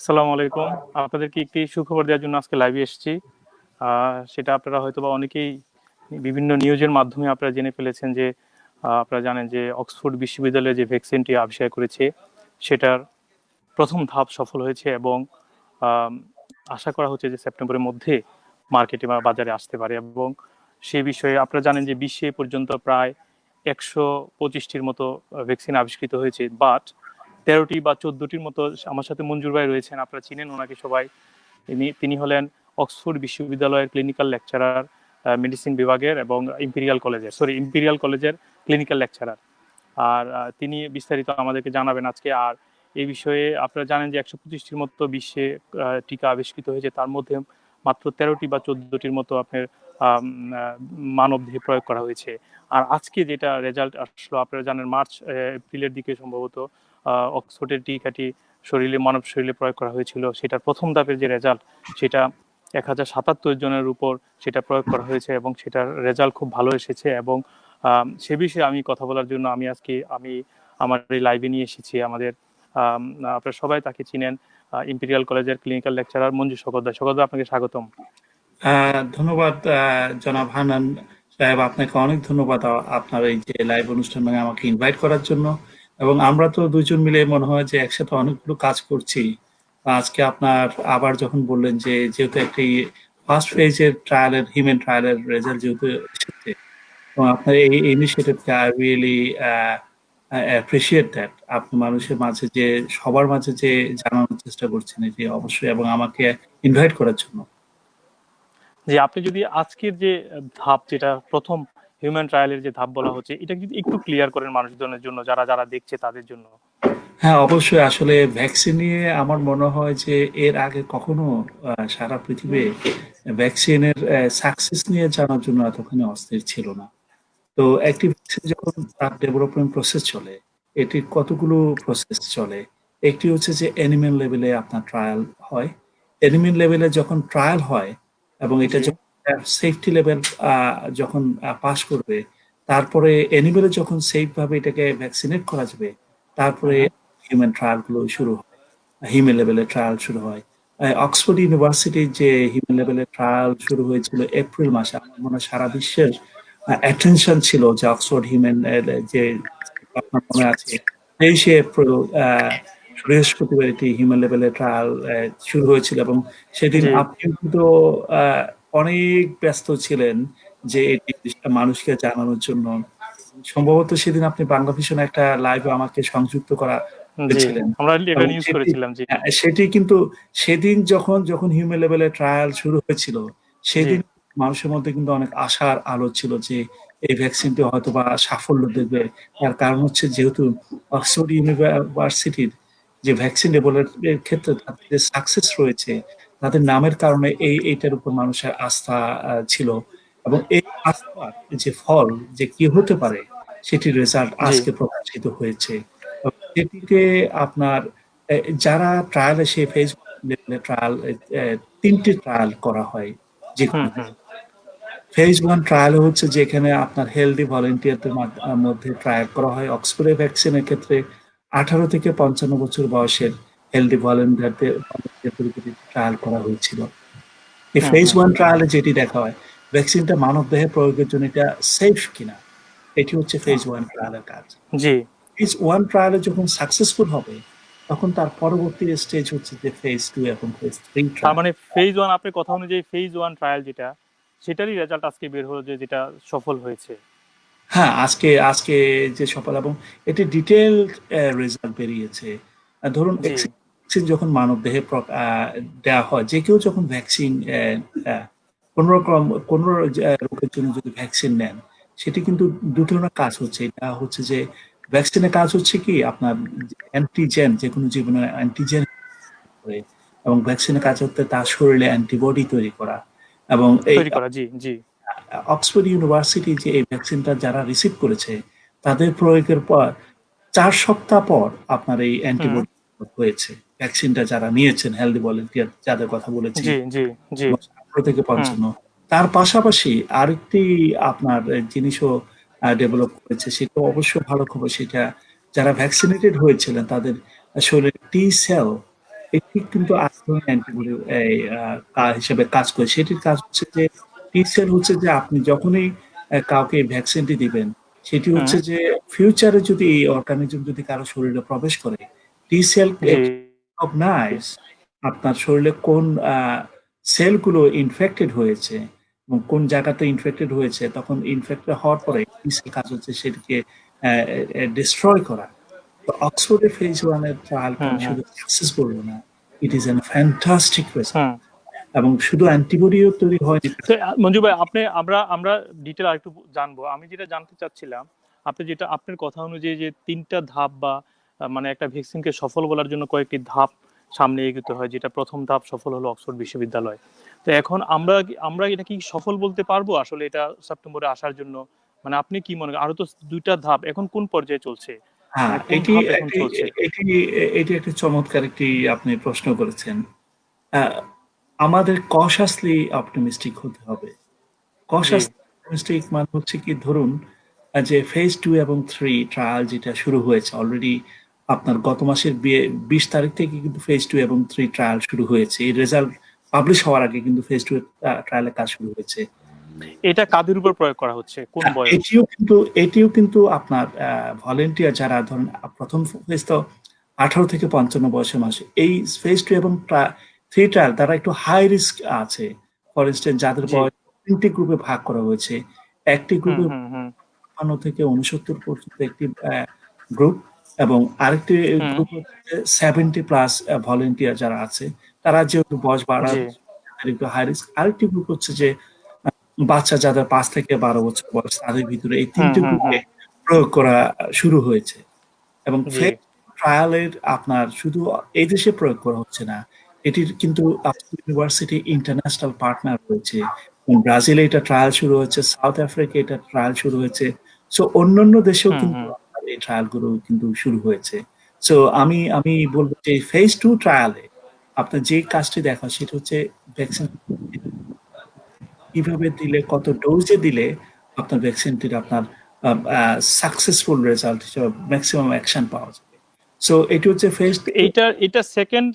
আসসালামু আলাইকুম। আপনাদেরকে একটি সুখবর দেওয়ার জন্য আজকে লাইভে এসেছি। সেটা আপনারা হয়তোবা অনেকেই বিভিন্ন নিউজের মাধ্যমে আপনারা জেনে ফেলেছেন যে আপনারা জানেন যে অক্সফোর্ড বিশ্ববিদ্যালয়ে যে ভ্যাকসিনটি আবিষ্কার করেছে সেটার প্রথম ধাপ সফল হয়েছে এবং আম, আশা করা হচ্ছে যে সেপ্টেম্বরের মধ্যে মার্কেটে বা বাজারে আসতে পারে। এবং সেই বিষয়ে আপনারা জানেন যে বিশ্বে এ পর্যন্ত প্রায় 125টির মতো ভ্যাকসিন আবিষ্কৃত হয়েছে, বাট 13টি বা 14টির মতো। আমার সাথে মঞ্জুর ভাই রয়েছেন, আপনারা চিনেন ওনাকে সবাই। তিনি হলেন অক্সফোর্ড বিশ্ববিদ্যালয়ের ক্লিনিক্যাল লেকচারার, মেডিসিন বিভাগের, এবং ইম্পেরিয়াল কলেজের ক্লিনিক্যাল লেকচারার। আর তিনি বিস্তারিত আমাদেরকে জানাবেন আজকে। আর এই বিষয়ে আপনারা জানেন যে 125টির মতো বিশ্বে টিকা আবিষ্কৃত হয়েছে, তার মধ্যে মাত্র 13টি বা 14টির মতো আপনার মানব দেহে প্রয়োগ করা হয়েছে। আর আজকে যেটা রেজাল্ট আসলো আপনারা জানেন, মার্চ এপ্রিলের দিকে সম্ভবত অক্সফোর্ডের টিকাটি মানব শরীরে প্রয়োগ করা হয়েছিল। সেটার প্রথম ধাপের যে রেজাল্ট, সেটা 1077 জনের উপর সেটা প্রয়োগ করা হয়েছে এবং সেটার রেজাল্ট খুব ভালো এসেছে। এবং সে বিষয়ে আমি কথা বলার জন্য আমি আমার এই লাইভে নিয়ে এসেছি আমাদের আপনারা সবাই তাকে চিনেন, ইম্পেরিয়াল কলেজের ক্লিনিক্যাল লেকচারার মঞ্জু শকতদা। শকতদা, আপনাকে স্বাগতম। ধন্যবাদ জনাব হান্নান সাহেব, আপনাকে অনেক ধন্যবাদ আপনার এই যে লাইভ অনুষ্ঠানে আমাকে ইনভাইট করার জন্য। এবং আমরা তো দুইজন মিলে মনে হয় যে একসাথে অনেকগুলো কাজ করছি। আজকে আপনার আবার যখন বললেন যে যেহেতু একটি ফার্স্ট ফেজের ট্রায়ালের হিউম্যান ট্রায়ালের রেজাল্ট যেহেতু এসেছে, এবং আপনার এই ইনিশিয়েটিভকে আই রিয়েলি অ্যাপ্রিসিয়েট দ্যাট। আপনি মানুষের মাঝে যে সবার মাঝে যে জানানোর চেষ্টা করছেন এটি অবশ্যই, এবং আমাকে ইনভাইট করার জন্য। যে আপনি যদি আজকের যে ধাপ, যেটা প্রথম হিউম্যান ট্রায়ালের যে ধাপ বলা হচ্ছে, এটা যদি একটু ক্লিয়ার করেন মানুষজনের জন্য, যারা যারা দেখছে তাদের জন্য। হ্যাঁ, অবশ্যই। আসলে ভ্যাকসিন নিয়ে আমার মনে হয় যে এর আগে কখনো সারা পৃথিবী ভ্যাকসিনের সাকসেস নিয়ে জানার জন্য এতখানি অস্থির ছিল না। তো একটি ভ্যাকসিন যখন তার ডেভেলপমেন্ট প্রসেস চলে, এটির কতগুলো প্রসেস চলে। একটি হচ্ছে যে অ্যানিমেল লেভেলে আপনার ট্রায়াল হয়। অ্যানিমেল লেভেলে যখন ট্রায়াল হয় এবং এটা জি। যখন সেফটি লেভেল যখন পাস করবে, তারপরে অ্যানিমেলে যখন সেফ ভাবে এটাকে ভ্যাকসিনেট করা যাবে, তারপরে হুম। হিউম্যান ট্রায়াল গুলো শুরু হয়। হিউম্যান লেভেলে ট্রায়াল শুরু হয়। অক্সফোর্ড ইউনিভার্সিটির যে হিউম্যান লেভেলে ট্রায়াল শুরু হয়েছিল এপ্রিল মাসে, আমার মনে হয় সারা বিশ্বের অ্যাটেনশন ছিল যে অক্সফোর্ড হিউম্যান যে আপনার মনে আছে 23শে এপ্রিল বৃহস্পতিবার এটি হিউম্যান লেভেলে ট্রায়াল শুরু হয়েছিল। এবং সেদিন জি। আপনি কিন্তু আহ, অনেক ব্যস্ত ছিলেন যে এটি মানুষকে জানানোর জন্য। সম্ভবত সেদিন আপনি বাংলা ভিশন একটা লাইভে আমাকে সংযুক্ত করা জি, হয়েছিলেন। আমরা এটা এবং নিউজ সেটি করেছিলাম। জি। সেটি কিন্তু সেদিন যখন যখন হিউম্যান লেভেলে ট্রায়াল শুরু হয়েছিল, জি। সেদিন মানুষের মধ্যে কিন্তু অনেক আশার আলো ছিল যে এই ভ্যাকসিনটি হয়তো বা সাফল্য দেবে। তার কারণ হচ্ছে যেহেতু অক্সফোর্ড ইউনিভার্সিটির যে ভ্যাকসিন ডেভেলপের ক্ষেত্রে তাদের যে সাকসেস রয়েছে, তাদের নামের কারণে এইটার উপর মানুষের আস্থা ছিল। এবং এই আস্থার যে ফল যে কি হতে পারে, সেটির রেজাল্ট জি। আজকে প্রকাশিত হয়েছে। যেটিতে আপনার যারা ট্রায়ালে সেই ফেজ লেভেলে ট্রায়াল ৩টি ট্রায়াল করা হয় হুম যেখানে। হুম। ফেজ 1 ট্রায়াল হচ্ছে যেখানে আপনার হেলদি ভলান্টিয়ারদের মধ্যে ট্রায়াল করা হয়। অক্সফোর্ড ভ্যাকসিনের ক্ষেত্রে 18 থেকে 55 বছর বয়সের হেলদি ভলান্টিয়ারদের উপর ট্রায়াল করা হয়েছিল। এই হুম ফেজ হুম। 1 ট্রায়ালে যেটি দেখা হয়, ভ্যাকসিনটা মানবদেহে প্রয়োগের জন্য এটা সেফ কিনা, এটি হচ্ছে ফেজ 1 ট্রায়ালের কাজ। জি। ফেজ 1 ট্রায়ালে যখন সাকসেসফুল হবে, তখন তার পরবর্তী স্টেজ হচ্ছে যে ফেজ 2 এবং ফেজ 3 তার ট্রায়াল। মানে ফেজ ওয়ান, আপনার কথা অনুযায়ী ফেজ ওয়ান ট্রায়াল যেটা, সেটারই রেজাল্ট আজকে বের হলো যে যেটা সফল হয়েছে। হ্যাঁ, আজকে আজকে যে সফল, এবং এটি ডিটেইলড রেজাল্ট বেরিয়েছে। ধরুন জি। ভ্যাকসিন যখন মানবদেহে দেয়া হয়, যে কেউ যখন ভ্যাকসিন কোন রকম কোন রোগের জন্য যদি ভ্যাকসিন নেন, সেটি কিন্তু ২ ধরনের কাজ হচ্ছে। এটা হচ্ছে যে ভ্যাকসিনের কাজ হচ্ছে কি আপনার অ্যান্টিজেন, যেকোনো জীবাণুর অ্যান্টিজেন করে, এবং ভ্যাকসিনের কাজ হচ্ছে তার শরীরে অ্যান্টিবডি তৈরি করা। এবং এই তৈরি করা। জি জি। অক্সফোর্ড ইউনিভার্সিটি যে এই ভ্যাকসিনটা যারা রিসিভ করেছে, তাদের প্রয়োগের পর ৪ সপ্তাহ পর আপনার এই হুম। অ্যান্টিবডি হয়েছে। ভ্যাকসিনটা যারা নিয়েছেন, হেলদি ভলান্টিয়ার যাদের কথা বলেছি, জি জি। জি। ১৮ থেকে হুম। ৫৫। তার পাশাপাশি আরেকটি আপনার জিনিসও ডেভেলপ করেছে, সেটা অবশ্যই ভালো খবর। সেটা যারা ভ্যাকসিনেটেড হয়েছিলেন তাদের শরীরে টি সেল এটি কিন্তু আগ্রহী অ্যান্টিবডি হিসেবে কাজ করে। সেটির কাজ হচ্ছে যে টি সেল হচ্ছে যে আপনি যখনই কাউকে ভ্যাকসিনটি দিবেন, সেটি হুম। হচ্ছে যে ফিউচারে যদি এই অর্গানিজম যদি কারো শরীরে প্রবেশ করে, টি সেল জি। রিকগনাইজ আপনার শরীরে কোন সেলগুলো ইনফেক্টেড হয়েছে এবং কোন জায়গাতে ইনফেক্টেড হয়েছে, তখন ইনফেক্টেড হওয়ার পরে টি সেল কাজ হচ্ছে সেটিকে ডিস্ট্রয় করা। তো অক্সফোর্ডের ফেজ 1 এর ট্রায়ালটা হুম হুম শুধু সাকসেসফুল না, it is an fantastic result. Hmm. এবং শুধু অ্যান্টিবডিও তৈরি হয়নি। তো মঞ্জু ভাই, আপনি আমরা আমরা ডিটেল আরেকটু জানবো। আমি যেটা জানতে চাচ্ছিলাম, আপনি যেটা আপনার কথা অনুযায়ী যে ৩টা ধাপ বা মানে একটা ভ্যাকসিনকে সফল বলার জন্য কয়েকটি ধাপ সামনে এগোতে হয়, যেটা প্রথম ধাপ সফল হলো অক্সফোর্ড বিশ্ববিদ্যালয়। তো এখন আমরা এটা কি সফল বলতে পারবো আসলে এটা সেপ্টেম্বরে আসার জন্য? মানে আপনি কি মনে করেন, আরো তো ২টা ধাপ, এখন কোন পর্যায়ে চলছে, হ্যাঁ, মানে কোন এটি ধাপ এখন একটি চলছে? এটি এটি একটি চমৎকার একটি আপনি প্রশ্ন করেছেন। আহ, আমাদের কশাসলি অপটিমিস্টিক হতে হবে। জি কশাসলি অপটিমিস্টিক মানে হচ্ছে কি, ধরুন যে ফেজ 2 এবং 3 ট্রায়াল যেটা শুরু হয়েছে অলরেডি, আপনার গত মাসের 20 তারিখ থেকে কিন্তু ফেজ 2 এবং 3 ট্রায়াল শুরু হয়েছে। এই রেজাল্ট পাবলিশ হওয়ার আগে কিন্তু ফেজ 2 ট্রায়ালের কাজ শুরু হয়েছে। এটা কাদের উপর প্রয়োগ করা হচ্ছে, কোন হ্যাঁ, বয়স? এটিও কিন্তু আপনার ভলেন্টিয়ার যারা ধরেন, প্রথম ফেজ তো 18 থেকে 55 বয়সের মানুষ। এই ফেজ 2 এবং 3 ট্রায়াল তারা একটু হাই রিস্ক আছে। ফর ইনস্টেন্স যাদের জি। বয়স 3টি গ্রুপে ভাগ করা হয়েছে। একটি হুম গ্রুপে হুম হুম 55 থেকে 69 পর্যন্ত একটি গ্রুপ, এবং আরেকটি হুম। গ্রুপ হচ্ছে 70 প্লাস ভলেন্টিয়ার যারা আছে, তারা যেহেতু বয়স বাড়ার জি তাদের একটু হাই রিস্ক। আরেকটি গ্রুপ হচ্ছে যে বাচ্চা যাদের 5 থেকে 12 বছর বয়স, তাদের ভিতরে এই হুম 3টে হুম গ্রুপে হুম। প্রয়োগ করা শুরু হয়েছে। এবং জি ফেজ ট্রায়ালের আপনার শুধু এই দেশে প্রয়োগ করা হচ্ছে না, এটির কিন্তু ইউনিভার্সিটি ইন্টারন্যাশনাল পার্টনার রয়েছে। ব্রাজিলে এটা ট্রায়াল শুরু হয়েছে, সাউথ আফ্রিকা এটা ট্রায়াল শুরু হয়েছে। সো অন্যান্য দেশেও হুম কিন্তু হুম। আপনার এই ট্রায়াল গুলো কিন্তু শুরু হয়েছে। সো আমি বলবো যে ফেজ 2 ট্রায়ালে আপনার যে কাজটি দেখা সেটা হচ্ছে ভ্যাকসিন কিভাবে দিলে, কত ডোজে দিলে আপনার ভ্যাকসিনটির আপনার সাকসেসফুল রেজাল্ট হিসেবে ম্যাক্সিমাম অ্যাকশন পাওয়া যাবে। সো এটি হচ্ছে ফেজ। এটা সেকেন্ড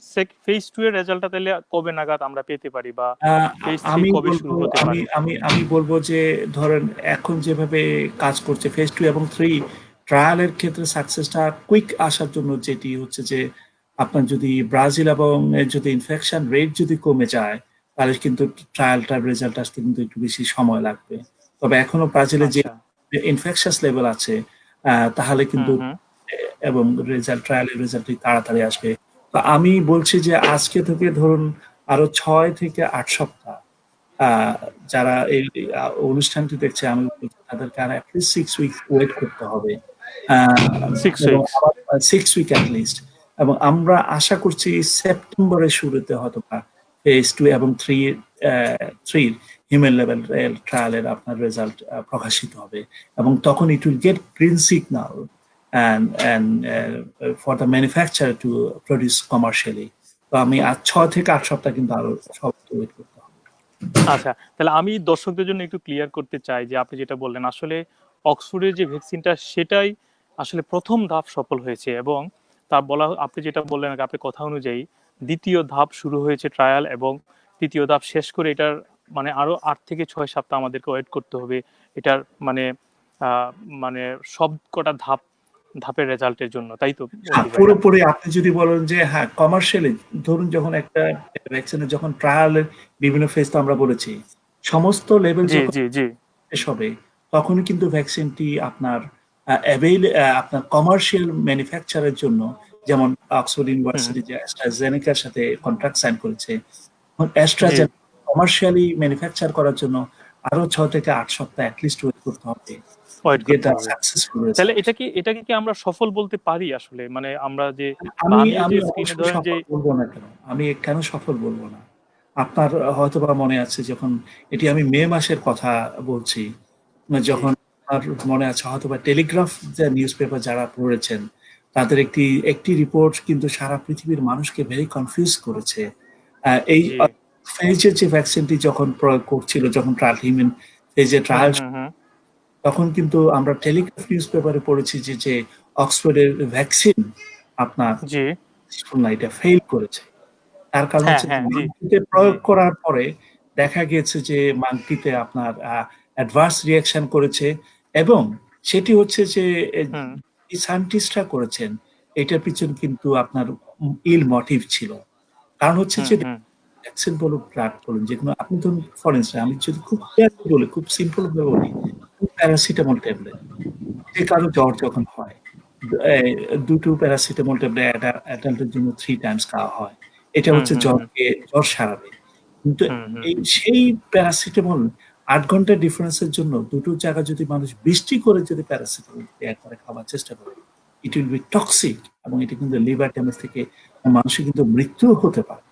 ফেজ 2 এর রেজাল্টটা তাহলে কবে নাগাদ আমরা পেতে পারি, বা ফেজ 3 আমি কবে বলবো শুরু হতে আমি পারে? আমি আমি বলবো যে ধরেন এখন যেভাবে কাজ করছে ফেজ 2 এবং 3 ট্রায়ালের ক্ষেত্রে সাকসেসটা কুইক আসার জন্য যেটি হচ্ছে যে, আপনার যদি ব্রাজিল এবং যদি ইনফেকশন রেট যদি কমে যায়, তাহলে কিন্তু ট্রায়ালটার রেজাল্ট আসতে কিন্তু একটু বেশি সময় লাগবে। তবে এখনো ব্রাজিলে যে আচ্ছা। ইনফেকশাস লেভেল আছে, তাহলে হুম কিন্তু হুম। এবং ট্রায়ালের রেজাল্ট তাড়াতাড়ি আসবে। তো আমি বলছি যে আজকে থেকে ধরুন আরো 6 থেকে 8 সপ্তাহ আহ, যারা এই অনুষ্ঠানটি দেখছে, আমি বলছি তাদেরকে আর অ্যাটলিস্ট 6 উইক ওয়েট করতে হবে। সিক্স এবং উইকস 6 উইক অ্যাটলিস্ট। এবং আমরা আশা করছি সেপ্টেম্বরের শুরুতে হয়তো ফেজ 2 এবং 3 হিউম্যান লেভেল ট্রায়ালের আপনার রেজাল্ট প্রকাশিত হবে। এবং তখন it will get green signal and for the manufacturer to produce commercially. তো আমি আর 6 থেকে 8 সপ্তাহ কিন্তু আরো সব ওয়েট করতে হবে। আচ্ছা, তাহলে আমি দর্শকদের জন্য একটু ক্লিয়ার করতে চাই যে আপনি যেটা বললেন আসলে অক্সফোর্ডের যে ভ্যাকসিনটা সেটাই আসলে প্রথম ধাপ সফল হয়েছে, এবং তা বলা আপনি যেটা বললেন আপনার কথা অনুযায়ী দ্বিতীয় ধাপ শুরু হয়েছে ট্রায়াল, এবং তৃতীয় ধাপ শেষ করে এটার মানে আরো 8 থেকে 6 সপ্তাহ আমাদেরকে ওয়েট করতে হবে এটার মানে আহ, মানে সব কটা ধাপের রেজাল্টের জন্য, তাই তো হ্যাঁ, মঞ্জু ভাইয়া? পুরোপুরি আপনি যদি বলেন যে হ্যাঁ কমার্শিয়ালি, ধরুন যখন একটা ভ্যাকসিনের যখন ট্রায়ালের বিভিন্ন ফেজ তো আমরা বলেছি, সমস্ত লেভেল জি যখন জি জি শেষ হবে, তখনই কিন্তু ভ্যাকসিনটি আপনার আপনার কমার্শিয়াল ম্যানুফ্যাকচারের জন্য, যেমন অক্সফোর্ড হুম। ইউনিভার্সিটি যে অ্যাস্ট্রাজেনেকার সাথে কন্ট্রাক্ট সাইন করেছে, জি অ্যাস্ট্রাজেনেকা কমার্শিয়ালি ম্যানুফ্যাকচার করার জন্য আরো 6 থেকে 8 সপ্তাহ অ্যাটলিস্ট ওয়েট করতে হবে ওয়েট গেট করতে আ হবে। সাকসেসফুল তাহলে রেজাল্ট। এটাকে কি আমরা সফল বলতে পারি আসলে, মানে আমরা যে বা আমি আমি এই আমি যে স্ক্রিনে অবশ্যই ধরেন যে সফল বলবো না কেন? আমি কেন সফল বলবো না? আপনার হয়তোবা মনে আছে যখন, এটি আমি মে মাসের কথা বলছি, জি যখন আপনার মনে আছে হয়তোবা টেলিগ্রাফ যে নিউজ পেপার যারা পড়েছেন, তাদের একটি একটি রিপোর্ট কিন্তু সারা পৃথিবীর মানুষকে ভেরি কনফিউজ করেছে। এই জি ফেজের যে ভ্যাকসিনটি যখন প্রয়োগ করছিল, যখন ট্রায়াল হিউম্যান ফেজে হুম ট্রায়াল, হুম হুম। তখন কিন্তু আমরা টেলিগ্রাফ নিউজ পেপারে পড়েছি যে অক্সফোর্ডের ভ্যাকসিন আপনার জি না, এটা ফেল করেছে। তার কারণ হ্যাঁ হচ্ছে যে হ্যাঁ, জি মাংকিতে জি। প্রয়োগ করার পরে দেখা গিয়েছে যে মাংকিতে আপনার অ্যাডভার্স রিয়াকশন করেছে, এবং সেটি হচ্ছে যে হুম সায়েন্টিস্টরা করেছেন এটার পিছনে কিন্তু আপনার ইল মোটিভ ছিল। কারণ হচ্ছে হুম যে হুম ভ্যাকসিন বলুন, ড্রাগ বলুন, যেকোনো আপনি ধরুন ফর ইনস্ট্যান্স আমি যদি খুব ক্লিয়ারলি বলি, খুব সিম্পল ভাবে বলি, প্যারাসিটামল ট্যাবলেট যে কারো জ্বর যখন হয়, এই ২ টো প্যারাসিটামল ট্যাবলেট অ্যাডাল্টের জন্য 3 টাইমস খাওয়া হয়। এটা হুম হচ্ছে হুম হুম জ্বর সারাবে। কিন্তু হুম হুম সেই প্যারাসিটামল ৮ ঘন্টার ডিফারেন্সের জন্য ২ টো জায়গায় যদি মানুষ ২০ টি করে যদি প্যারাসিটামল একবারে খাওয়ার চেষ্টা করে, ইট উইল বি টক্সিক, এবং এটা কিন্তু লিভার ড্যামেজ থেকে মানুষের কিন্তু মৃত্যুও হতে পারে।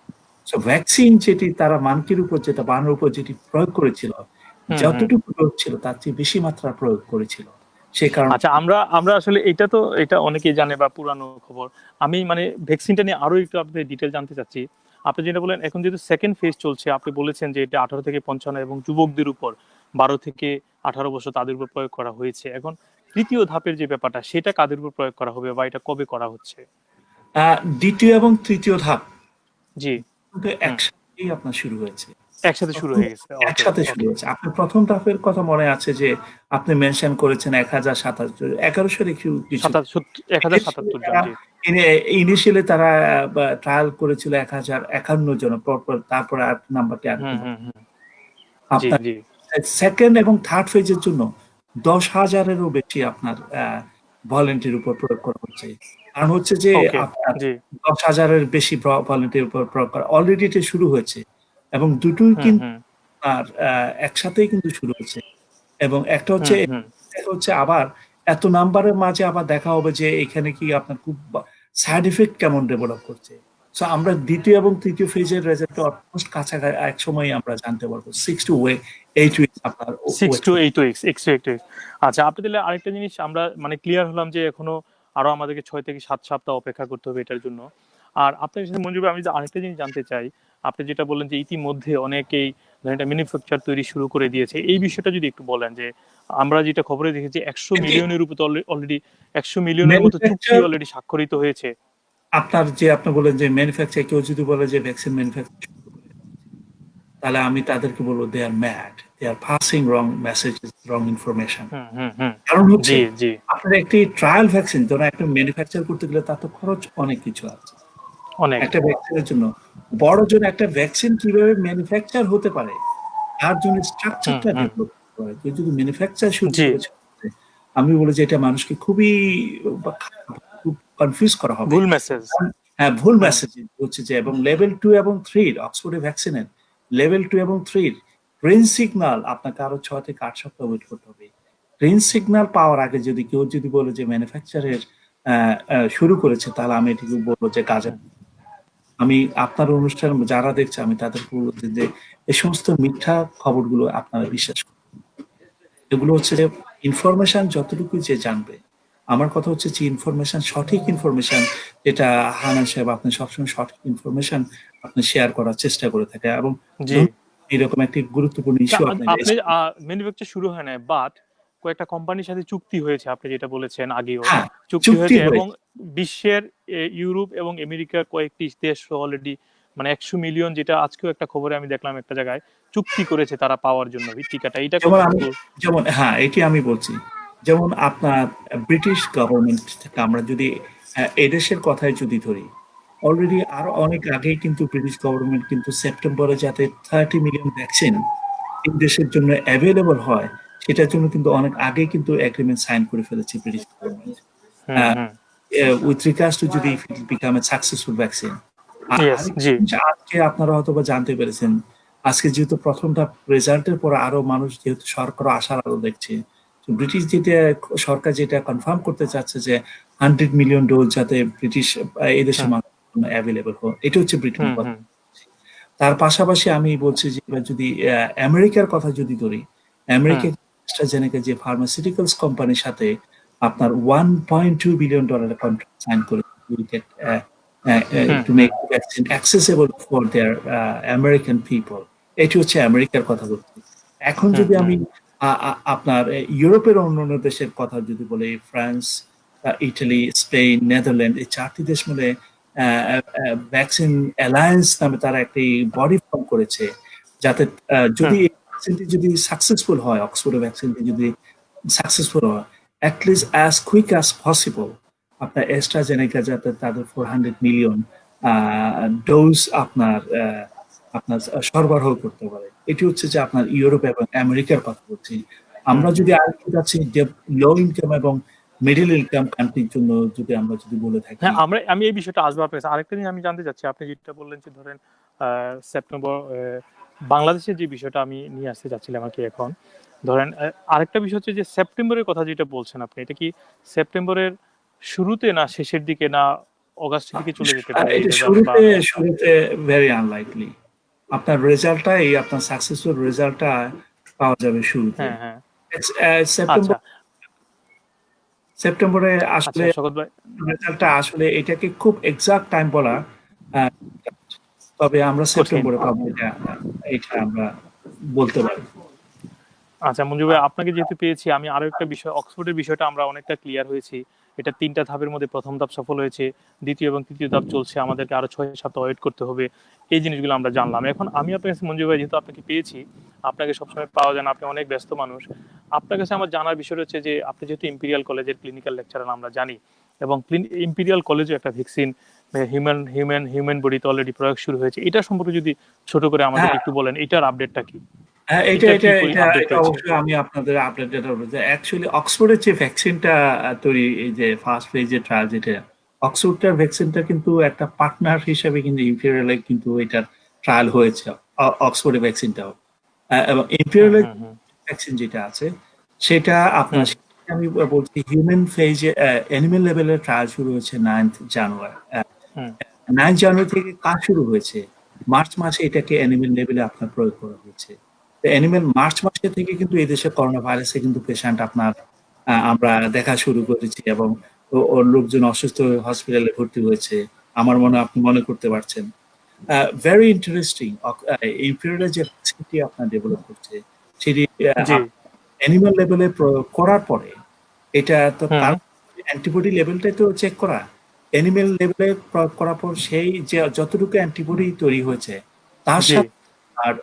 সো ভ্যাকসিন যেটি তারা মানকির উপর, যেটা বানরের উপর যেটি প্রয়োগ করেছিল, হুম হুম। যতটুকু প্রয়োগ ছিল তার চেয়ে বেশি মাত্রার প্রয়োগ করেছিল। সে কারণে আচ্ছা, আমরা আমরা আসলে এটা তো এটা অনেকেই জানে বা পুরানো খবর। আমি মানে ভ্যাকসিনটা নিয়ে আরো একটু আপনাদের ডিটেল জানতে চাচ্ছি। আপনি যেটা বললেন এখন যেহেতু সেকেন্ড ফেজ চলছে, আপনি বলেছেন যে এটা 18 থেকে 55 এবং যুবকদের উপর 12 থেকে 18 বছর তাদের উপর প্রয়োগ করা হয়েছে। এখন তৃতীয় ধাপের যে ব্যাপারটা সেটা কাদের উপর প্রয়োগ করা হবে বা এটা কবে করা হচ্ছে? দ্বিতীয় এবং তৃতীয় ধাপ জি। কিন্তু হুম। একসাথেই আপনার শুরু হয়েছে। একসাথে শুরু প্রথম হয়ে গেছে। ওকে, একসাথে শুরু ওকে। হয়েছে। আপনার ১ম ধাপের কথা মনে আছে যে আপনি মেনশন করেছেন ১০৭৭, ১১০০ কিছু। 1077 জন, জি। ইনিশিয়ালি তারা ট্রায়াল করেছিল ১০৫১ জন। পরপর তারপরে নাম্বারটি আরেকটু হুম হুম হুম। জি আপনার জি। সেকেন্ড এবং থার্ড ফেজের জন্য ১০,০০০-এরও বেশি আপনার ভলান্টিয়ার উপর প্রয়োগ করা হচ্ছে। কারণ হচ্ছে যে ওকে। আপনার জি। ১০,০০০-এর বেশি ভলান্টিয়ার উপর প্রয়োগ করা অলরেডি এটা শুরু হয়েছে, এবং দুটোই হুম কিন্তু হুম আর একসাথেই কিন্তু শুরু হয়েছে। এবং হুম হুম। একটা হচ্ছে আবার এত নাম্বারের মাঝে আবার দেখা হবে যে এখানে কি আপনার খুব সাইড ইফেক্ট কেমন ডেভেলপ করছে। সো আমরা দ্বিতীয় এবং তৃতীয় ফেজের রেজাল্ট অলমোস্ট কাছাকাছি এক সময় আমরা জানতে পারবো। 6 to 8 উইকস আপনার six wait. To eight weeks, 6 to 8 weeks. আচ্ছা, আপনি তাহলে আরেকটা জিনিস আমরা মানে ক্লিয়ার হলাম যে এখনো আরো আমাদেরকে 6 থেকে 7 সপ্তাহ অপেক্ষা করতে হবে এটার জন্য। আর আপনার সাথে মঞ্জুর ভাই, আমি যে আরেকটা জিনিস জানতে চাই, আপনি যেটা বললেন যে ইতিমধ্যে অনেকেই ধরেন এটা ম্যানুফ্যাকচার তৈরি শুরু করে দিয়েছে, এই বিষয়টা যদি একটু বলেন যে আমরা যেটা খবরে দেখেছি ১০০ এটি মিলিয়নের উপর অলরেডি ১০০ মিলিয়নের মতো চুক্তি ম্যানুফ্যাকচার অলরেডি স্বাক্ষরিত হয়েছে। আপনি বলেন যে ম্যানুফ্যাকচার, কেউ যদি বলে যে ভ্যাকসিন ম্যানুফ্যাকচার, তাহলে আমি তাদেরকে বলবো দে আর ম্যাড, দে আর পাসিং রং মেসেজেস, রং ইনফরমেশন। হুম হুম হুম। কারণ হচ্ছে জি জি। আপনার একটি ট্রায়াল ভ্যাকসিন ধরুন একটা ম্যানুফ্যাকচার করতে গেলে তার তো খরচ অনেক কিছু আছে। অনেক। একটা ভ্যাকসিনের জন্য বড় জন্য একটা ভ্যাকসিন কিভাবে ম্যানুফ্যাকচার হতে পারে তার জন্য হুম স্ট্রাকচারটা হুম। ডেভেলপ করতে হয়। কেউ যদি ম্যানুফ্যাকচার শুরু জি। করেছে, আমি বলি যে এটা মানুষকে খুবই খুব কনফিউজ করা হবে। ভুল মেসেজ। কারণ হ্যাঁ, ভুল হুম মেসেজ হচ্ছে যে, এবং লেভেল 2 এবং 3 অক্সফোর্ডের ভ্যাকসিনের লেভেল 2 এবং 3 গ্রিন সিগন্যাল আপনাকে আরো ৬ থেকে ৮ সপ্তাহ ওয়েট করতে হবে। গ্রিন সিগন্যাল পাওয়ার আগে যদি কেউ যদি বলে যে ম্যানুফ্যাকচারের শুরু করেছে, তাহলে আমি এটিকে বলবো যে কাজে। হুম আমি আপনার অনুষ্ঠান যারা দেখছে আমি তাদেরকে বলবো যে এই সমস্ত মিথ্যা খবরগুলো আপনারা বিশ্বাস করুন। এগুলো হচ্ছে যে ইনফরমেশন যতটুকু যে জানবে। আমার কথা হচ্ছে যে ইনফরমেশন, সঠিক ইনফরমেশন, যেটা হানান সাহেব আপনি সবসময় সঠিক ইনফরমেশন আপনি শেয়ার করার চেষ্টা করে থাকে, এবং জি। এরকম একটি গুরুত্বপূর্ণ না, ইস্যু আপনি রেজ আপনি করেন। ম্যানুফ্যাকচার শুরু হয় নাই, বাট কয়েকটা কোম্পানির সাথে চুক্তি হয়েছে, আপনি যেটা বলেছেন আগেও। হ্যাঁ, চুক্তি চুক্তি হয়েছে এবং হয়েছে। বিশ্বের ইউরোপ এবং আমেরিকার কয়েকটি দেশ অলরেডি মানে ১০০ মিলিয়ন, যেটা আজকেও একটা খবরে আমি দেখলাম একটা জায়গায়, চুক্তি করেছে তারা পাওয়ার জন্য টিকাটা। এটা যেমন আমি কতটুকু? যেমন হ্যাঁ, এটি আমি বলছি। যেমন আপনার ব্রিটিশ গভর্নমেন্ট থেকে আমরা যদি এদেশের কথাই যদি ধরি, অলরেডি আরো অনেক আগেই কিন্তু ব্রিটিশ গভর্নমেন্ট কিন্তু সেপ্টেম্বরে যাতে 30 মিলিয়ন ভ্যাকসিন এই দেশের জন্য অ্যাভেলেবল হয়, সেটার জন্য কিন্তু অনেক আগেই কিন্তু এগ্রিমেন্ট সাইন করে ফেলেছে British government. Hmm hmm. With regards to যদি become a successful vaccine. Yes, আরেকটা জি। জিনিস আজকে আপনারা হয়তোবা জানতে পেরেছেন, আজকে যেহেতু প্রথমটা রেজাল্টের পরে আরো মানুষ যেহেতু সরকার আশার আলো দেখছে, তো ব্রিটিশ যেটা সরকার যেটা কনফার্ম করতে চাচ্ছে যে 100 মিলিয়ন ডোজ যাতে ব্রিটিশ এদেশের হুম মানুষের জন্য অ্যাভেলেবল হয়, এটা হচ্ছে ব্রিটেনের হুম কথা। হুম তার পাশাপাশি আমি বলছি যে এবার যদি আমেরিকার কথা যদি ধরি, হুম আমেরিকা অ্যাস্ট্রাজেনেকা যে ফার্মাসিউটিক্যালস কোম্পানির সাথে আপনার $1.2 বিলিয়ন কন্ট্রাক্ট সাইন করে hmm to hmm make vaccine accessible for their American people. এটি হচ্ছে আমেরিকার কথা বলছি। এখন হুম যদি হুম আমি আপনার ইউরোপের অন্যান্য দেশের কথা যদি বলি, ফ্রান্স, ইটালি, স্পেন, নেদারল্যান্ড, এই 4টি দেশ মিলে ভ্যাকসিন অ্যালায়েন্স নামে তারা একটি বডি ফর্ম করেছে, যাতে যদি এই ভ্যাকসিনটি যদি সাকসেসফুল হয়, অক্সফোর্ডের ভ্যাকসিনটি যদি সাকসেসফুল হয়, at least as quick as possible আপনার অ্যাস্ট্রাজেনেকা যাতে তাদের 400 মিলিয়ন ডোজ আপনার আপনার সরবরাহ করতে পারে। এটি হচ্ছে যে আপনার ইউরোপ এবং আমেরিকার কথা বলছি। আমরা যদি আরেকটু কাছে লো ইনকাম এবং মিডল ইনকাম কান্ট্রির জন্য আমরা যদি বলে থাকি, হ্যাঁ, আমি এই বিষয়টা আসবো আপনার কাছে। আরেকটা জিনিস আমি জানতে চাচ্ছি, আপনি যেটা বললেন যে ধরেন সেপ্টেম্বর বাংলাদেশের যে বিষয়টা আমি নিয়ে আসতে চাচ্ছিলাম আর কি এখন। ধরেন আরেকটা বিষয় হচ্ছে যে সেপ্টেম্বরের কথা যেটা বলছেন আপনি, এটা কি সেপ্টেম্বরের শুরুতে না শেষের দিকে না অগাস্টের দিকে চলে যেতে পারে এই এটা রেজাল্ট? বা শুরুতে ভেরি আনলাইকলি। আপনার রেজাল্টটা আপনার সাকসেসফুল রেজাল্টটা পাওয়া যাবে শুরুতে। হ্যাঁ, হ্যাঁ। সেপ্টেম্বর আচ্ছা, সেপ্টেম্বরে আসলে শকত ভাই। রেজাল্টটা আসলে এটাকে খুব এক্সাক্ট টাইম বলা, আহ, তবে আমরা কঠিন। সেপ্টেম্বরে পাবো, এটা আমরা বলতে পারি। আচ্ছা মঞ্জু ভাই, আপনাকে যেহেতু পেয়েছি, আমি আরো একটা বিষয়, অক্সফোর্ডের বিষয়টা আমরা অনেকটা ক্লিয়ার হয়েছি। এটা 3টা ধাপের মধ্যে প্রথম ধাপ সফল হয়েছে, দ্বিতীয় এবং তৃতীয় ধাপ চলছে, আমাদেরকে আরো 6 সপ্তাহ ওয়েট করতে হবে। এই জিনিসগুলো আমরা জানলাম। এখন আমি আপনার কাছে মঞ্জু ভাই, যেহেতু আপনাকে পেয়েছি, আপনাকে সবসময় পাওয়া যায় না, আপনি অনেক ব্যস্ত মানুষ। আপনার কাছে আমার জানার বিষয় হচ্ছে যে আপনি যেহেতু ইম্পেরিয়াল কলেজের ক্লিনিক্যাল লেকচারার আমরা জানি, এবং ইম্পেরিয়াল কলেজে একটা ভ্যাকসিন হিউম্যান বডিতে অলরেডি প্রয়োগ শুরু হয়েছে, এটা সম্পর্কে যদি ছোট করে আমাদেরকে হ্যাঁ, একটু বলেন, এটার আপডেটটা কি? হ্যাঁ, এটা এটার এটা কি এটা আপডেট এটা রয়েছে? অবশ্যই আমি আপনাদের আপডেট করবো যে অ্যাকচুয়ালি অক্সফোর্ডের যে ভ্যাকসিনটা তৈরি, এই যে ফার্স্ট ফেজের ট্রায়াল যেটা, অক্সফোর্ডটার ভ্যাকসিনটা কিন্তু একটা পার্টনার হিসেবে কিন্তু ইম্পেরিয়ালে কিন্তু এটার ট্রায়াল হয়েছে, অক্সফোর্ডের ভ্যাকসিনটাও। এবং হুম, ইম্পেরিয়ালের হুম, হুম, ভ্যাকসিন যেটা আছে সেটা আপনার, হুম। আমি বলছি হিউম্যান ফেজে অ্যানিমেল লেভেলের ট্রায়াল শুরু হয়েছে 9th জানুয়ারি। হুম, 9 জানুয়ারি থেকে কাজ শুরু হয়েছে, মার্চ মাসে এটাকে অ্যানিমেল লেভেলে আপনার প্রয়োগ করা হয়েছে। অ্যানিমেল মার্চ মাসে থেকে কিন্তু এই দেশে করোনা ভাইরাসে কিন্তু পেশেন্ট আপনার আমরা দেখা শুরু করেছি, এবং ওর লোকজন অসুস্থ হয়ে হসপিটালে ভর্তি হয়েছে। আমার মনে হয় আপনি মনে করতে পারছেন। Very interesting. ইম্পেরিয়াল যে ভ্যাকসিনটি আপনার ডেভেলপ করছে সেটি জি, অ্যানিমাল লেভেলে প্রয়োগ করার পরে এটা তো হুম, তার অ্যান্টিবডি লেভেলটাই তো চেক করা। অ্যানিমেল লেভেলে প্রয়োগ করার পর সেই যে যতটুকু অ্যান্টিবডি তৈরি হয়েছে তার জি, সাথে আর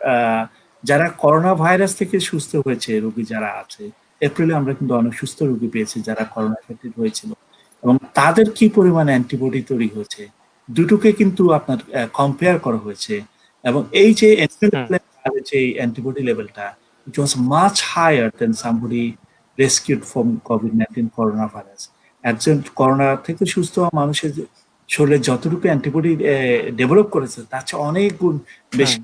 যারা করোনা ভাইরাস থেকে সুস্থ হয়েছে রোগী যারা আছে, এপ্রিলে আমরা কিন্তু অনেক সুস্থ রোগী পেয়েছি যারা করোনা এফেক্টেড হয়েছিল, এবং তাদের কি পরিমাণ অ্যান্টিবডি তৈরি হয়েছে দুটোকে কিন্তু আপনার কম্পেয়ার করা হয়েছে। এবং এই যে হুম, যে অ্যান্টিবডি লেভেলটা, it was much higher than somebody rescued from কোভিড-19 করোনা ভাইরাস। একজন করোনা থেকে সুস্থ হওয়া মানুষের শরীরে যতটুকু অ্যান্টিবডি ডেভেলপ করেছে তার চেয়ে অনেক গুণ হুম। বেশি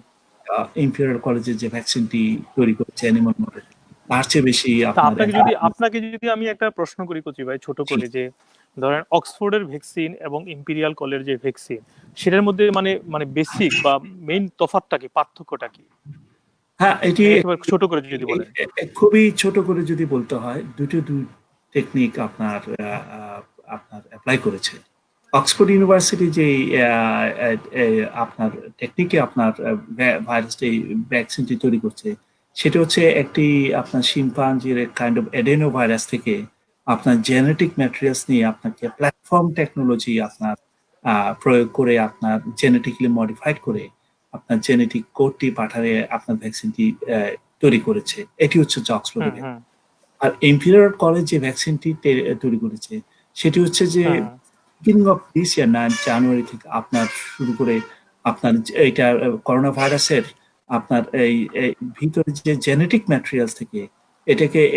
ইম্পেরিয়াল কলেজের যে ভ্যাকসিনটি তৈরি করছে অ্যানিমাল মডেল, তার চেয়ে বেশি তা আপনার আপনাকে যদি আমি একটা প্রশ্ন করি কচি ভাই, ছোট জি। করে, যে ধরেন অক্সফোর্ডের ভ্যাকসিন এবং ইম্পেরিয়াল কলেজের যে ভ্যাকসিন, সেটার মধ্যে মানে মানে বেসিক বা মেইন তফাৎটা কি, পার্থক্যটা কি? হ্যাঁ, এটি একেবারে ছোট করে যদি বলেন। খুবই ছোট করে যদি বলতে হয়, দুই টেকনিক আপনার আপনার অ্যাপ্লাই করেছে। অক্সফোর্ড ইউনিভার্সিটি যে আপনার টেকনিকে আপনার ভাইরাসটি ভ্যাকসিনটি তৈরি করছে, সেটা হচ্ছে একটি আপনার শিম্পাঞ্জির কাইন্ড অফ এডেনো ভাইরাস থেকে আপনার জেনেটিক ম্যাটেরিয়ালস নিয়ে আপনাকে প্ল্যাটফর্ম টেকনোলজি আপনার প্রয়োগ করে আপনার জেনেটিক্যালি মডিফাইড করে আপনার জেনেটিক কোডটি পাঠালে আপনার ভ্যাকসিনটি তৈরি করেছে। এটি হচ্ছে যে হুম, অক্সফোর্ডের। হুম, আর ইম্পেরিয়াল কলেজ যে ভ্যাকসিনটি তৈরি করেছে সেটি হচ্ছে যে হুম, বিগিনিং অফ দিস ইয়ার 9 জানুয়ারি থেকে আপনার শুরু করে আপনার এইটা করোনা ভাইরাসের আপনার এই ভিতরে যে জেনেটিক ম্যাটেরিয়ালস থেকে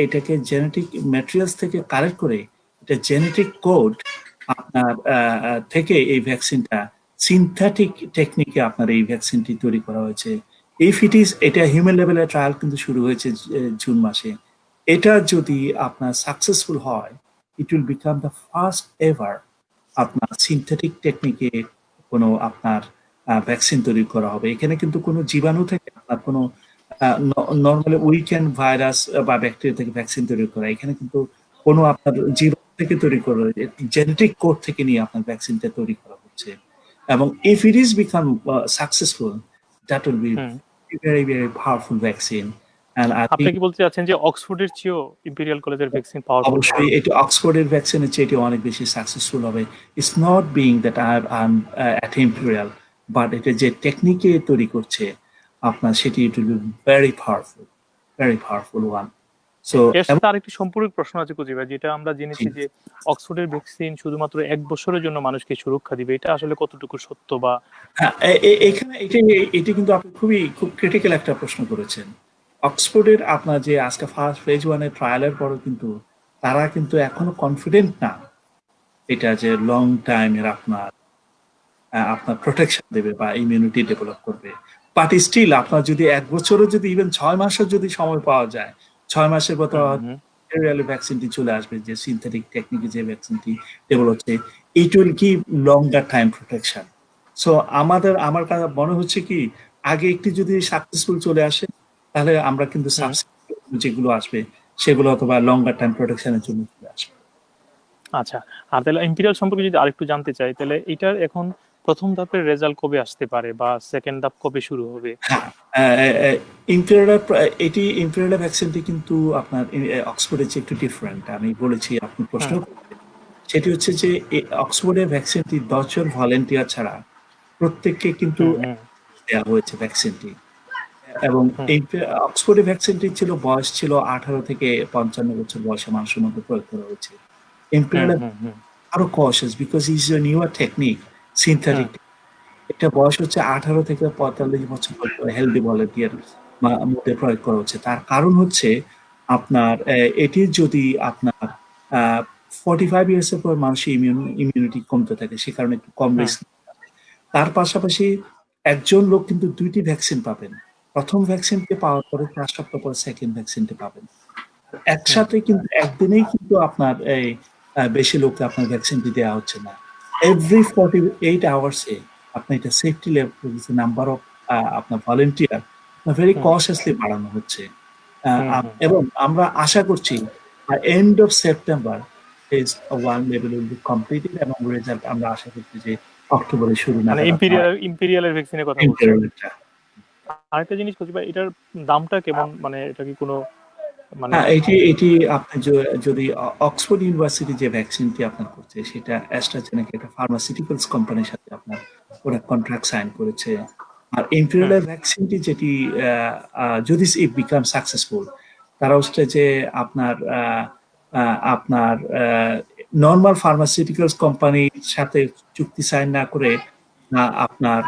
এটাকে জেনেটিক ম্যাটেরিয়ালস থেকে কালেক্ট করে এটা জেনেটিক কোড আপনার থেকে এই ভ্যাকসিনটা সিনথেটিক টেকনিকে আপনার এই ভ্যাকসিনটি তৈরি করা হয়েছে। ইফ ইট ইজ, এটা হিউম্যান লেভেলের ট্রায়াল কিন্তু শুরু হয়েছে জুন মাসে। এটা যদি আপনার সাকসেসফুল হয়, it will become the first ever আপনার সিনথেটিক টেকনিকে কোনো আপনার ভ্যাকসিন তৈরি করা হবে। এখানে কিন্তু কোনো জীবাণু থেকে আপনার কোনো নর্মালি উইকেন্ড ভাইরাস বা ব্যাকটেরিয়া থেকে ভ্যাকসিন তৈরি করা, এখানে কিন্তু কোনো আপনার জীবাণু থেকে তৈরি করা, জেনেটিক কোড থেকে নিয়ে আপনার ভ্যাকসিনটা তৈরি করা হচ্ছে। এবং if it is become successful, that will be hmm. Very very powerful vaccine. And I আপনি think কি বলতে চাচ্ছেন যে অক্সফোর্ডের চেয়েও ইম্পেরিয়াল কলেজের ভ্যাকসিন পাওয়ারফুল অবশ্যই হবে? এটা অক্সফোর্ডের ভ্যাকসিনের চেয়ে এটি অনেক বেশি সাকসেসফুল হবে। It's not being that I am at imperial, but এটা যে টেকনিকে তৈরি করছে আপনার, সেটি it will be very powerful one. So এর সাথে আরেকটি সম্পূরক প্রশ্ন আছে কুজি ভাই, যেটা আমরা জেনেছি যে অক্সফোর্ডের ভ্যাকসিন শুধুমাত্র 1 বছরের জন্য মানুষকে সুরক্ষা দিবে, এটা আসলে কতটুকু সত্য? বা হ্যাঁ, এখানে এটি কিন্তু আপনি খুব ক্রিটিক্যাল একটা প্রশ্ন করেছেন। অক্সফোর্ডের আপনার যে আজকে ফার্স্ট ফেজ 1 এর ট্রায়ালের পরও কিন্তু তারা কিন্তু এখনো কনফিডেন্ট না এটা যে লং টাইমের আপনার প্রোটেকশন দেবে বা ইমিউনিটি ডেভেলপ করবে। বাট স্টিল আপনার যদি 1 বছরও যদি ইভেন 6 মাসের যদি সময় পাওয়া যায়, 6 মাসের পর ভ্যাকসিনটি চলে আসবে, যে সিনথেটিক টেকনিকে যে ভ্যাকসিনটি ডেভেলপ হচ্ছে, it will give longer time protection. So আমার কাছে মনে হচ্ছে কি, আগে একটি যদি সাকসেসফুল চলে আসে, তাহলে আমরা কিন্তু যেগুলো আসবে সেগুলো অথবা লঙ্গার টাইম প্রোটেকশনের জন্য চলে আসবে। আচ্ছা, আর তাহলে ইম্পেরিয়াল সম্পর্কে যদি আরেকটু জানতে চাই, তাহলে এটার এখন প্রথম ধাপের রেজাল্ট কবে আসতে পারে, বা সেকেন্ড ধাপ কবে শুরু হবে? হ্যাঁ, ইম্পেরিয়াল ভ্যাকসিনটি কিন্তু আপনার অক্সফোর্ডের চেয়ে একটু ডিফারেন্ট। আমি বলেছি, আপনি প্রশ্ন করলেন। সেটি হচ্ছে যে অক্সফোর্ডের ভ্যাকসিনটি 10 জন ভলেন্টিয়ার ছাড়া প্রত্যেককে কিন্তু দেওয়া হয়েছে ভ্যাকসিনটি। এবং অক্সফোর্ডের ভ্যাকসিনটি বয়স ছিল 18 থেকে 55 বছর বয়সের মানুষের মধ্যে প্রয়োগ করা হয়েছে। ইম্পেরিয়াল আরো কশাস because is a newer technique, synthetic. এটা বয়স হচ্ছে 18 থেকে 45 বছর হেলদি ভলেন্টিয়ার মধ্যে প্রয়োগ করা হচ্ছে। তার কারণ হচ্ছে আপনার এটি যদি আপনার 45 ইয়ার্স এর পর মানুষের ইমিউনিটি কমতে থাকে, সে কারণে একটু কম রিস্ক। তার পাশাপাশি একজন লোক কিন্তু 2টি ভ্যাকসিন পাবেন। প্রথম ভ্যাকসিনটি পাওয়ার পরে 4 সপ্তাহ পরে সেকেন্ড ভ্যাকসিনটি পাবেন। একসাথে কিন্তু একদিনেই কিন্তু আপনার এই বেশি লোককে আপনার ভ্যাকসিনটি দেওয়া হচ্ছে না। এভরি 48 আওয়ার্সে আপনার এটা সেফটি লেভেল, নাম্বার অফ আপনার ভলেন্টিয়ার ভেরি কশাসলি বাড়ানো হচ্ছে। এবং আমরা আশা করছি end of September phase 1 level will be completed, এবং রেজাল্ট আমরা আশা করছি যে অক্টোবরের শুরু মানে নাগাদ ইম্পেরিয়ালের ভ্যাকসিনের কথা বলছেন। আরেকটা জিনিস বলছি ভাই, এটার দামটা কেমন? মানে এটা কি কোনো মানে হ্যাঁ, এটি আপনি যদি অক্সফোর্ড ইউনিভার্সিটি যে ভ্যাকসিনটি আপনার করছে, সেটা অ্যাস্ট্রাজেনেকা একটা ফার্মাসিউটিক্যালস কোম্পানির সাথে আপনার ওরা কন্ট্রাক্ট সাইন করেছে। আর ইম্পেরিয়াল ভ্যাকসিনটি যেটি যদি ইট বিকাম সাকসেসফুল, তারা হচ্ছে যে আপনার নর্মাল ফার্মাসিউটিক্যালস কোম্পানির সাথে চুক্তি সাইন না করে আপনার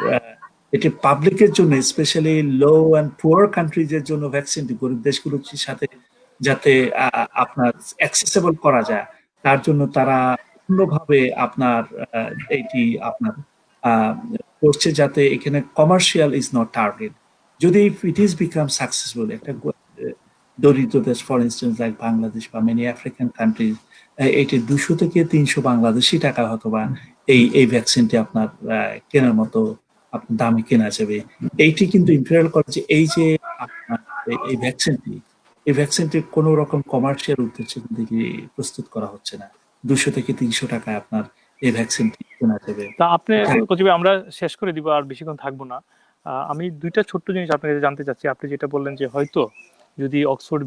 এটি পাবলিকের জন্য, স্পেশালি লো অ্যান্ড পুয়ার কান্ট্রিজের জন্য ভ্যাকসিনটি গরিব দেশগুলোর সাথে যাতে আপনার অ্যাক্সেসেবল করা যায়, তার জন্য তারা অন্যভাবে আপনার এইটি আপনার করছে, যাতে এখানে কমার্শিয়াল ইজ নট টার্গেট। যদি ইট ইজ বিকাম সাকসেসফুল, একটা দরিদ্র দেশ ফর ইনস্টেন্স লাইক বাংলাদেশ বা মেনি আফ্রিকান কান্ট্রিজ, এটি 200 থেকে 300 বাংলাদেশি টাকা হয়তোবা এই ভ্যাকসিনটি আপনার কেনার মতো আপনার দামে কেনা যাবে। এইটি কিন্তু ইম্পেরিয়াল কলেজে এই যে আপনার এই ভ্যাকসিনটির কোন রকম কমার্শিয়াল উদ্দেশ্যে কিন্তু প্রস্তুত করা হচ্ছে না। 200 থেকে 300 টাকায় আপনার এই ভ্যাকসিনটি কেনা যাবে। তা আপনি কচিবে, আমরা শেষ করে দিব, আর বেশিক্ষণ থাকবো না। আমি দুইটা ছোট্ট জিনিস আপনার কাছে জানতে চাচ্ছি। আপনি যেটা বললেন যে হয়তো যদি অক্সফোর্ড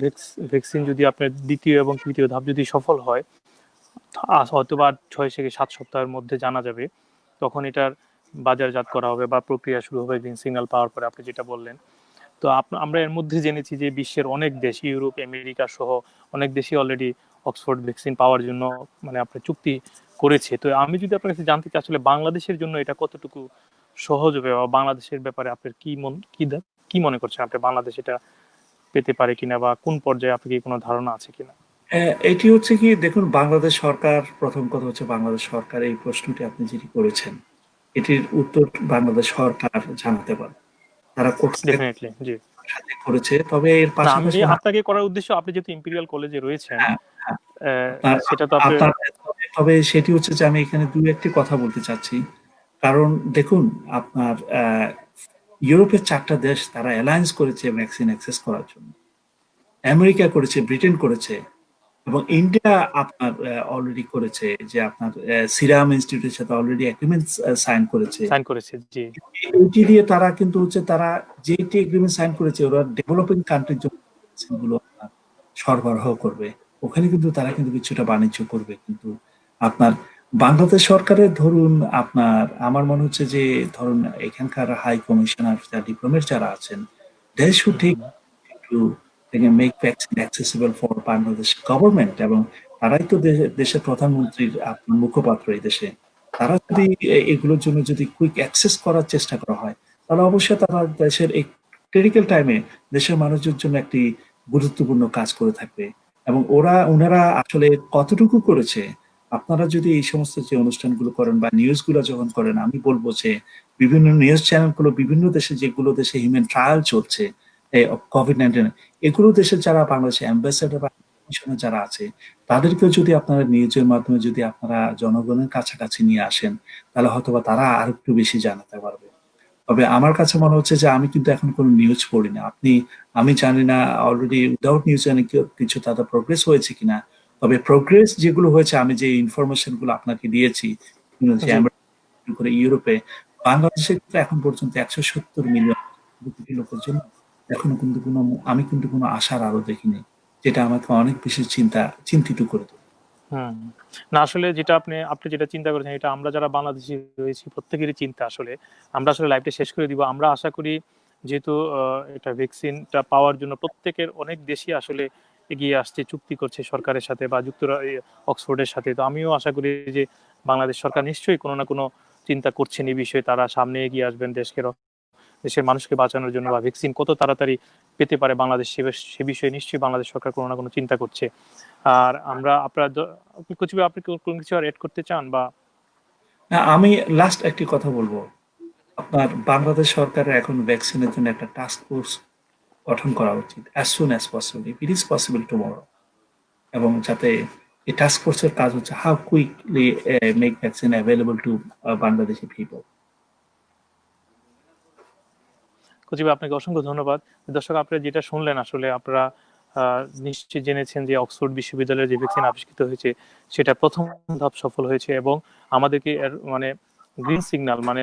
ভ্যাকসিন যদি আপনার দ্বিতীয় এবং তৃতীয় ধাপ যদি সফল হয়, হয়তো বা 6 থেকে 7 সপ্তাহের মধ্যে জানা যাবে, তখন এটার বাজারজাত করা হবে বা প্রক্রিয়া শুরু হবে গ্রিন সিগন্যাল পাওয়ার পরে, আপনি যেটা বললেন। তো আমরা এর মধ্যে জেনেছি যে বিশ্বের অনেক দেশ, ইউরোপ, আমেরিকা সহ অনেক দেশই অলরেডি অক্সফোর্ড ভ্যাকসিন পাওয়ার জন্য মানে আপনার চুক্তি করেছে। তো আমি যদি আপনার কাছে জানতে চাই, আসলে বাংলাদেশের জন্য এটা কতটুকু সহজ হবে, বা বাংলাদেশের ব্যাপারে আপনার কি মনে করছেন, আপনি বাংলাদেশ এটা পেতে পারে কিনা, বা কোন পর্যায়ে আপনার কি কোনো ধারণা আছে কিনা? এটি হচ্ছে কি, দেখুন, বাংলাদেশ সরকার, প্রথম কথা হচ্ছে বাংলাদেশ সরকার এই প্রশ্নটি আপনি যেটি করেছেন, এটির উত্তর বাংলাদেশ সরকার জানাতে পারে। তারা ডেফিনেটলি, জি। সাথে করেছে, তবে এর না, আমি পাশাপাশি আপনাকে করার উদ্দেশ্য, আপনি যেহেতু ইম্পেরিয়াল কলেজে রয়েছেন, সেটা তো আপনার তবে সেটি হচ্ছে যে আমি এখানে দুই একটি কথা বলতে চাচ্ছি। কারণ দেখুন, আপনার ইউরোপের 4টা দেশ তারা অ্যালায়েন্স করেছে ভ্যাকসিন অ্যাক্সেস করার জন্য। আমেরিকা করেছে, ব্রিটেন করেছে, এবং ইন্ডিয়া আপনার অলরেডি করেছে, যে আপনার সিরাম ইনস্টিটিউটের সাথে অলরেডি এগ্রিমেন্ট সাইন করেছে। জি। এইটি দিয়ে তারা কিন্তু হচ্ছে তারা যেটি এগ্রিমেন্ট সাইন করেছে, ওরা ডেভেলপিং কান্ট্রির জন্য গুলো আপনার সরবরাহ করবে, ওখানে কিন্তু তারা কিন্তু কিছুটা বাণিজ্য করবে। কিন্তু আপনার বাংলাদেশ সরকারের ধরুন আপনার আমার মনে হচ্ছে যে ধরুন এখানকার হাই কমিশনার ডিপ্লোমেট যারা আছেন, they should take to they can make vaccine accessible for Bangladesh government, এবং তারাই তো দেশের প্রধানমন্ত্রীর আপনার মুখপাত্র এই দেশে। তারা যদি এগুলোর জন্য যদি কুইক অ্যাক্সেস করার চেষ্টা করা হয়, তাহলে অবশ্যই তারা দেশের এই ক্রিটিক্যাল টাইমে দেশের মানুষের জন্য একটি গুরুত্বপূর্ণ কাজ করে থাকবে। এবং ওনারা আসলে কতটুকু করেছে, আপনারা যদি এই সমস্ত যে অনুষ্ঠানগুলো করেন বা নিউজগুলো যখন করেন, আমি বলবো যে বিভিন্ন নিউজ চ্যানেলগুলো বিভিন্ন দেশে যেগুলো দেশে হিউম্যান ট্রায়াল চলছে কোভিড-19, এগুলো দেশের যারা বাংলাদেশে অ্যাম্বাসেডর বা কমিশনার যারা আছে, তাদেরকেও যদি আপনারা নিউজের মাধ্যমে যদি আপনারা জনগণের কাছাকাছি নিয়ে আসেন, তাহলে হয়তোবা তারা আরেকটু বেশি জানাতে পারবে। তবে আমার কাছে মনে হচ্ছে যে আমি কিন্তু এখন কোনো নিউজ পড়ি না। আমি জানি না অলরেডি উইদাউট নিউজ কিছু তাদের প্রোগ্রেস হয়েছে কিনা। তবে প্রোগ্রেস যেগুলো হয়েছে, আমি যে ইনফরমেশন গুলো আপনাকে দিয়েছি, যে জি। আমেরিকা করে ইউরোপে, বাংলাদেশে কিন্তু এখন পর্যন্ত 170 মিলিয়ন লোকের জন্য এখনো কিন্তু আমি কিন্তু কোনো আশার আলো দেখিনি, যেটা আমাকে অনেক বেশি চিন্তিত করে তোলে। হুম। না আসলে যেটা আপনি যেটা চিন্তা করেছেন, এটা আমরা যারা বাংলাদেশী রয়েছি প্রত্যেকেরই চিন্তা আসলে। আমরা আসলে লাইভটা শেষ করে দিব। আমরা আশা করি যেহেতু এটা ভ্যাকসিনটা পাওয়ার জন্য প্রত্যেকের অনেক দেশই আসলে এগিয়ে আসছে, চুক্তি করছে সরকারের সাথে বা অক্সফোর্ডের সাথে। তো আমিও আশা করি যে বাংলাদেশ সরকার নিশ্চয়ই কোনো না কোনো চিন্তা করছেন এই বিষয়ে। তারা সামনে এগিয়ে আসবেন দেশের মানুষকে বাঁচানোর জন্য, বা ভ্যাকসিন কত তাড়াতাড়ি পেতে পারে বাংলাদেশ সে বিষয়ে নিশ্চয়ই বাংলাদেশ সরকার কোনো না কোনো চিন্তা করছে। আর আমরা আপনি কোনো কিছু আর এড করতে চান বা? না, আমি লাস্ট একটি কথা বলবো। আপনার বাংলাদেশ সরকারের এখন ভ্যাকসিনের জন্য একটা টাস্ক ফোর্স গঠন করা উচিত as soon as possible, if it is possible tomorrow, এবং যাতে এই টাস্ক ফোর্সের কাজ হচ্ছে how quickly make vaccine available to Bangladeshi people. কচিবা আপনাকে অসংখ্য ধন্যবাদ। দর্শক, আপনারা যেটা শুনলেন আসলে আপনারা নিশ্চয়ই জেনেছেন যে অক্সফোর্ড বিশ্ববিদ্যালয়ের যে ভ্যাকসিন আবিষ্কৃত হয়েছে সেটা প্রথম ধাপ সফল হয়েছে, এবং আমাদেরকে এর মানে গ্রিন সিগন্যাল মানে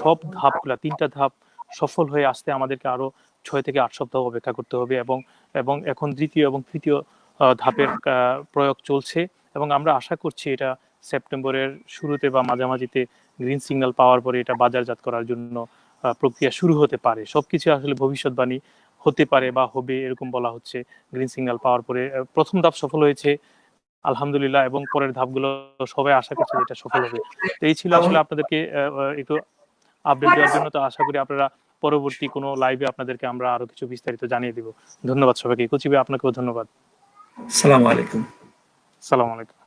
সব ধাপগুলা ৩টা ধাপ সফল হয়ে আসতে আমাদেরকে আরো ৬ থেকে ৮ সপ্তাহ অপেক্ষা করতে হবে, এবং এখন দ্বিতীয় এবং তৃতীয় ধাপের প্রয়োগ চলছে, এবং আমরা আশা করছি এটা সেপ্টেম্বরের শুরুতে বা মাঝামাঝিতে গ্রিন সিগন্যাল পাওয়ার পরে এটা বাজারজাত করার জন্য প্রক্রিয়া শুরু হতে পারে। সবকিছু আসলে ভবিষ্যৎবাণী হতে পারে বা হবে এরকম বলা হচ্ছে। গ্রিন সিগন্যাল পাওয়ার পরে প্রথম ধাপ সফল হয়েছে আলহামদুলিল্লাহ, এবং পরের ধাপগুলো সবাই আশা করছে যে এটা সফল হবে। তো এই ছিল আসলে আপনাদেরকে একটু আপডেট দেওয়ার জন্য। তো আশা করি আপনারা পরবর্তী কোনো লাইভে আপনাদেরকে আমরা আরো কিছু বিস্তারিত জানিয়ে দিব। ধন্যবাদ সবাইকে। কচিবে আপনাকেও ধন্যবাদ। সালাম আলাইকুম। সালাম আলাইকুম।